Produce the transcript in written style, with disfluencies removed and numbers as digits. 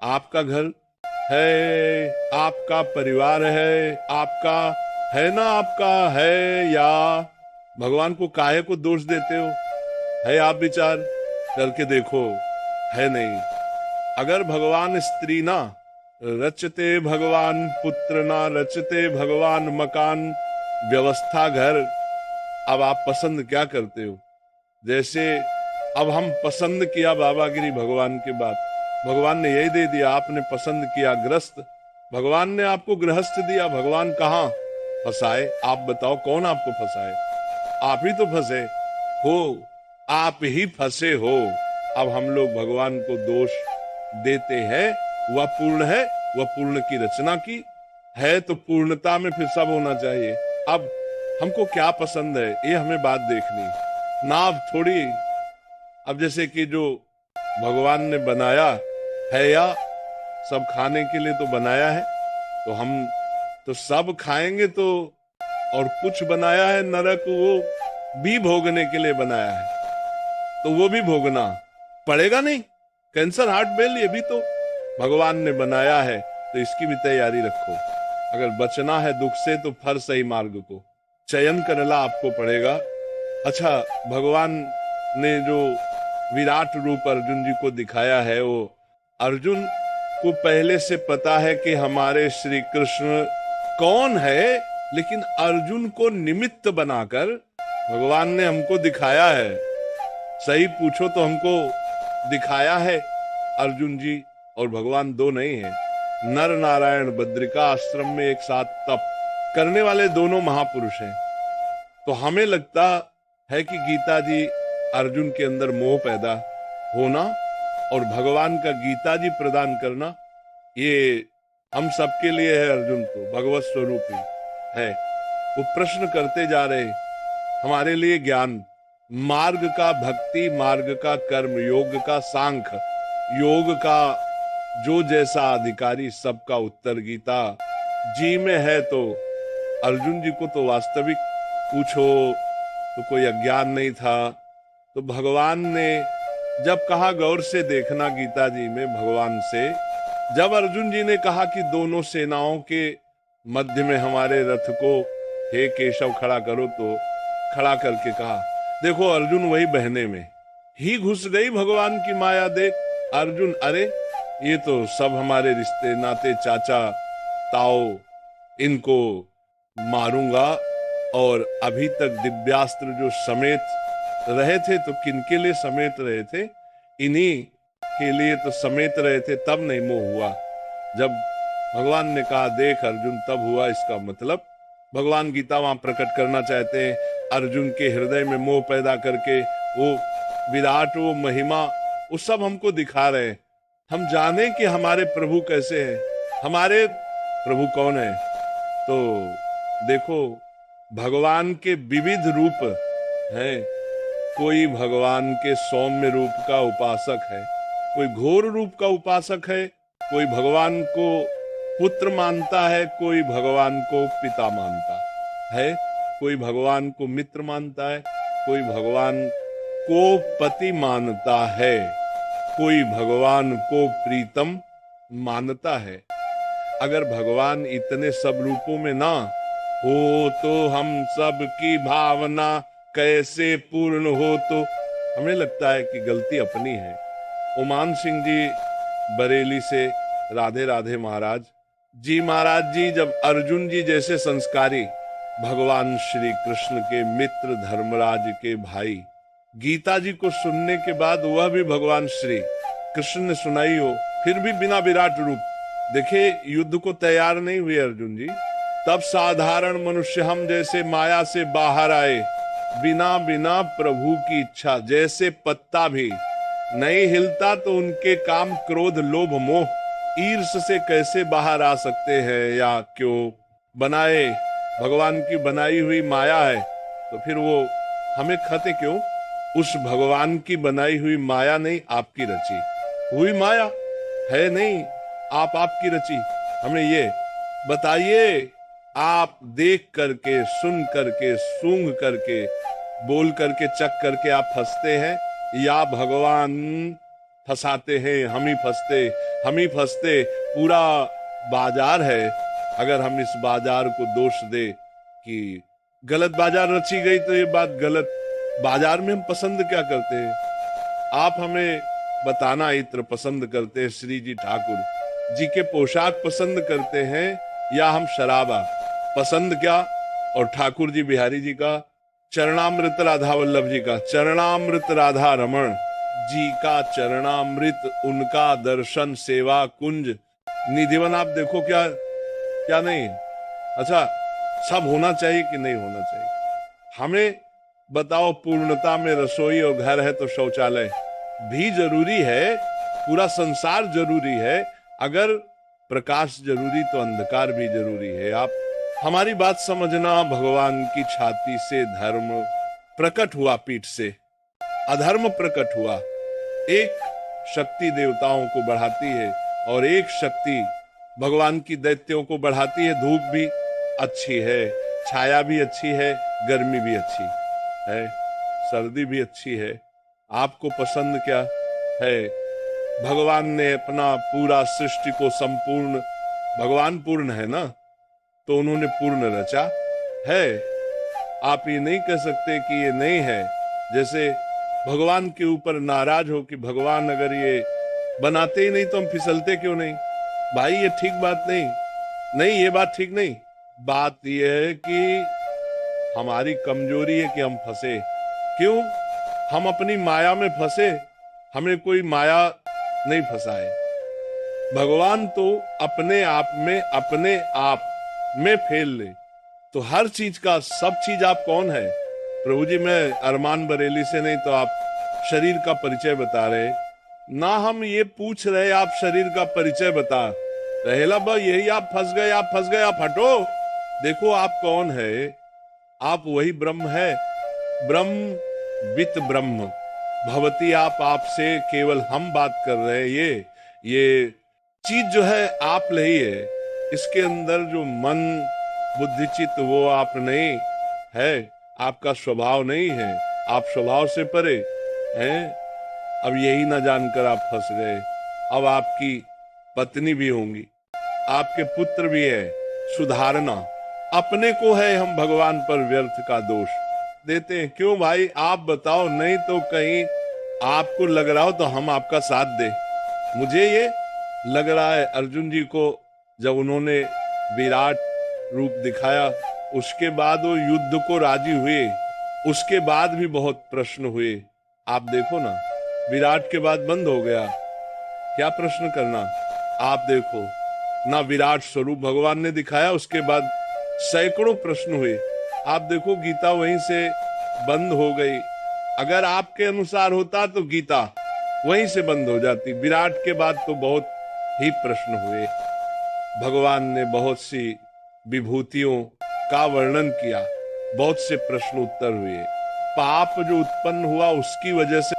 आपका घर है, आपका परिवार है, आपका है ना, आपका है या भगवान को काहे को दोष देते हो? है, आप विचार करके देखो, है नहीं। अगर भगवान स्त्री ना रचते, भगवान पुत्र ना रचते, भगवान मकान व्यवस्था घर, अब आप पसंद क्या करते हो? जैसे अब हम पसंद किया बाबागिरी भगवान के बाद, भगवान ने यही दे दिया, आपने पसंद किया ग्रस्त, भगवान ने आपको गृहस्थ दिया। भगवान कहाँ फंसाए? आप बताओ, कौन आपको फंसाए? आप ही तो फंसे हो, आप ही फंसे हो। अब हम लोग भगवान को दोष देते हैं। वह पूर्ण है, वह पूर्ण की रचना की है, तो पूर्णता में फिर सब होना चाहिए। अब हमको क्या पसंद है ये हमें बात देखनी ना, अब थोड़ी। अब जैसे कि जो भगवान ने बनाया है, या सब खाने के लिए तो बनाया है, तो हम तो सब खाएंगे, तो और कुछ बनाया है नरक, वो भी भोगने के लिए बनाया है, तो वो भी भोगना पड़ेगा नहीं? कैंसर, हार्ट फेल, ये भी तो भगवान ने बनाया है, तो इसकी भी तैयारी रखो। अगर बचना है दुख से तो फर सही मार्ग को चयन करना आपको पड़ेगा। अच्छा, भगवान ने जो विराट रूप अर्जुन जी को दिखाया है, वो अर्जुन को पहले से पता है कि हमारे श्री कृष्ण कौन है, लेकिन अर्जुन को निमित्त बनाकर भगवान ने हमको दिखाया है। सही पूछो तो हमको दिखाया है अर्जुन जी और भगवान दो नहीं है। नर नारायण बद्रिका आश्रम में एक साथ तप करने वाले दोनों महापुरुष हैं। तो हमें लगता है कि गीता जी अर्जुन के अंदर मोह पैदा होना और भगवान का गीता जी प्रदान करना, ये हम सबके लिए है। अर्जुन तो भगवत स्वरूप ही है। वो प्रश्न करते जा रहे, हमारे लिए ज्ञान मार्ग का, भक्ति मार्ग का, कर्म योग का, सांख्य योग का जो जैसा अधिकारी, सबका उत्तर गीता जी में है। तो अर्जुन जी को तो वास्तविक पूछो तो कोई अज्ञान नहीं था। तो भगवान ने जब कहा, गौर से देखना गीता जी में भगवान से, जब अर्जुन जी ने कहा कि दोनों सेनाओं के मध्य में हमारे रथ को हे केशव खड़ा करो, तो खड़ा करके कहा, देखो अर्जुन वही बहने में ही घुस गई भगवान की माया। देख अर्जुन, अरे ये तो सब हमारे रिश्ते नाते, चाचा ताऊ, इनको मारूंगा। और अभी तक दिव्यास्त्र जो समेत रहे थे, तो किनके लिए समेत रहे थे? इन्हीं के लिए तो समेत रहे थे, तब नहीं मोह हुआ। जब भगवान ने कहा देख अर्जुन, तब हुआ। इसका मतलब भगवान गीता वहां प्रकट करना चाहते हैं, अर्जुन के हृदय में मोह पैदा करके वो विराट, वो महिमा, वो सब हमको दिखा रहे हैं। हम जाने कि हमारे प्रभु कैसे हैं, हमारे प्रभु कौन है। तो देखो, भगवान के विविध रूप हैं। कोई भगवान के सौम्य रूप का उपासक है, कोई घोर रूप का उपासक है, कोई भगवान को पुत्र मानता है, कोई भगवान को पिता मानता है, कोई भगवान को मित्र मानता है, कोई भगवान को पति मानता है, कोई भगवान को प्रीतम मानता है। अगर भगवान इतने सब रूपों में ना हो, तो हम सब की भावना कैसे पूर्ण हो? तो हमें लगता है कि गलती अपनी है। ओमान सिंह जी बरेली से, राधे राधे महाराज जी। महाराज जी, जब अर्जुन जी जैसे संस्कारी भगवान श्री कृष्ण के मित्र, धर्मराज के भाई, गीता जी को सुनने के बाद वह भी भगवान श्री कृष्ण ने सुनाई हो, फिर भी बिना विराट रूप देखे युद्ध को तैयार नहीं हुए अर्जुन जी, तब साधारण मनुष्य हम जैसे माया से बाहर आए, बिना बिना प्रभु की इच्छा। जैसे पत्ता भी नहीं हिलता, तो उनके काम क्रोध लोभ मोह ईर्ष से कैसे बाहर आ सकते हैं? या क्यों बनाए? भगवान की बनाई हुई माया है, तो फिर वो हमें खते क्यों? उस भगवान की बनाई हुई माया नहीं, आपकी रची हुई माया है नहीं, आपकी रची। हमें ये बताइए, आप देख करके, सुन करके, सूंघ करके, बोल करके, चख करके आप हंसते हैं, या भगवान फंसाते हैं, हम ही फंसते, पूरा बाजार है। अगर हम इस बाजार को दोष दे कि गलत बाजार रची गई, तो ये बात गलत। बाजार में हम पसंद क्या करते हैं? आप हमें बताना, इत्र पसंद करते हैं श्री जी ठाकुर जी के पोशाक पसंद करते हैं, या हम शराबा पसंद क्या? और ठाकुर जी बिहारी जी का चरणामृत, राधा वल्लभ जी का चरणामृत, राधा रमण जी का चरणामृत, उनका दर्शन, सेवा कुंज, निधिवन। आप देखो क्या क्या नहीं। अच्छा, सब होना चाहिए कि नहीं होना चाहिए? हमें बताओ, पूर्णता में रसोई और घर है तो शौचालय भी जरूरी है, पूरा संसार जरूरी है। अगर प्रकाश जरूरी तो अंधकार भी जरूरी है। आप हमारी बात समझना। भगवान की छाती से धर्म प्रकट हुआ, पीठ से अधर्म प्रकट हुआ। एक शक्ति देवताओं को बढ़ाती है और एक शक्ति भगवान की दैत्यों को बढ़ाती है। धूप भी अच्छी है, छाया भी अच्छी है, गर्मी भी अच्छी है, सर्दी भी अच्छी है। आपको पसंद क्या है? भगवान ने अपना पूरा सृष्टि को संपूर्ण, भगवान पूर्ण है ना, तो उन्होंने पूर्ण रचा है। आप ये नहीं कह सकते कि ये नहीं है। जैसे भगवान के ऊपर नाराज हो कि भगवान अगर ये बनाते ही नहीं तो हम फिसलते क्यों नहीं? भाई ये ठीक बात नहीं, ये बात ठीक नहीं। बात ये है कि हमारी कमजोरी है कि हम फंसे। क्यों? हम अपनी माया में फंसे, हमें कोई माया नहीं फंसाए। भगवान तो अपने आप में फेल ले, तो हर चीज का, सब चीज आप कौन है? प्रभु जी, मैं अरमान बरेली से नहीं, तो आप शरीर का परिचय बता रहे ना, हम ये पूछ रहे, आप शरीर का परिचय बता रहे। लब यही आप फंस गए, आप हटो। देखो आप कौन है? आप वही ब्रह्म है। ब्रह्म वित ब्रह्म भवती। आपसे केवल हम बात कर रहे हैं। ये चीज जो है आप नहीं है। इसके अंदर जो मन बुद्धि चित्त, वो आप नहीं है, आपका स्वभाव नहीं है, आप स्वभाव से परे हैं। अब यही ना जानकर आप फंस गए। अब आपकी पत्नी भी होंगी, आपके पुत्र भी है। सुधारना अपने को है। हम भगवान पर व्यर्थ का दोष देते हैं। क्यों भाई? आप बताओ, नहीं तो कहीं आपको लग रहा हो तो हम आपका साथ दे। मुझे ये लग रहा है, अर्जुन जी को जब उन्होंने विराट रूप दिखाया, उसके बाद वो युद्ध को राजी हुए। उसके बाद भी बहुत प्रश्न हुए। आप देखो ना, विराट के बाद बंद हो गया, क्या प्रश्न करना? आप देखो ना, विराट स्वरूप भगवान ने दिखाया, उसके बाद सैकड़ों प्रश्न हुए। आप देखो, गीता वहीं से बंद हो गई। अगर आपके अनुसार होता तो गीता वहीं से बंद हो जाती। विराट के बाद तो बहुत ही प्रश्न हुए। भगवान ने बहुत सी विभूतियों का वर्णन किया, बहुत से प्रश्न उत्तर हुए। पाप जो उत्पन्न हुआ उसकी वजह से